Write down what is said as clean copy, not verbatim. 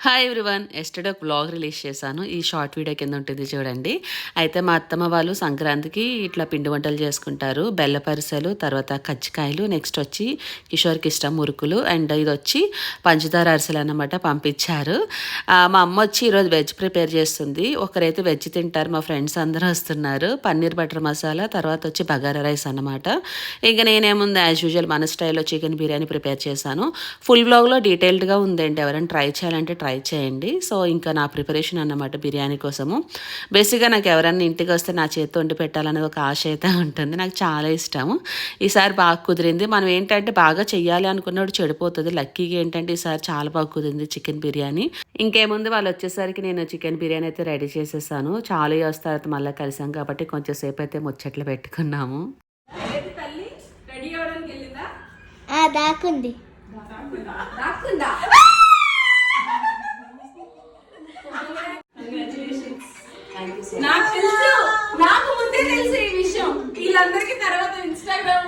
Hi everyone. Yesterday ఒక vlog release చేశాను. ఈ షార్ట్ వీడియో కింద ఉంటుంది చూడండి. అయితే మా అత్తమ్మ వాళ్ళు సంక్రాంతికి ఇట్లా పిండి వంటలు చేసుకుంటారు. బెల్ల పరిసెలు, తర్వాత కజ్జికాయలు, నెక్స్ట్ వచ్చి కిషోర్కి ఇష్టం మురుకులు, అండ్ ఇది వచ్చి పంచదార అరిసెలు అన్నమాట పంపించారు. మా అమ్మ వచ్చి ఈరోజు వెజ్ ప్రిపేర్ చేస్తుంది. ఒకరైతే వెజ్ తింటారు, మా ఫ్రెండ్స్ అందరూ వస్తున్నారు. పన్నీర్ బటర్ మసాలా, తర్వాత వచ్చి బగారా రైస్ అన్నమాట. ఇంకా నేనేముంది యాజ్ యూజువల్ మన స్టైల్లో చికెన్ బిర్యానీ ప్రిపేర్ చేశాను. ఫుల్ వ్లాగ్లో డీటెయిల్డ్గా ఉందండి, ఎవరైనా ట్రై చేయాలంటే ట్రై చేయండి. సో ఇంకా నా ప్రిపరేషన్ అన్నమాట బిర్యానీ కోసము. బేసిక్గా నాకు ఎవరన్నా ఇంటికి వస్తే నా చేతితో వండి పెట్టాలనేది ఒక ఆశ అయితే ఉంటుంది. నాకు చాలా ఇష్టము. ఈసారి బాగా కుదిరింది. మనం ఏంటంటే బాగా చెయ్యాలి అనుకున్నప్పుడు చెడిపోతుంది. లక్కీగా ఏంటంటే ఈసారి చాలా బాగా కుదిరింది చికెన్ బిర్యానీ. ఇంకేముంది, వాళ్ళు వచ్చేసరికి నేను చికెన్ బిర్యానీ అయితే రెడీ చేసేసాను. చాలా ఇయర్స్ తర్వాత మళ్ళీ కలిసాం కాబట్టి కొంచెం సేపు అయితే ముచ్చట్లు పెట్టుకున్నాము. దాకుంది. నాకు తెలుసు, నాకు ముందే తెలుసు ఈ విషయం. వీళ్ళందరికీ తర్వాత ఇన్స్టాగ్రామ్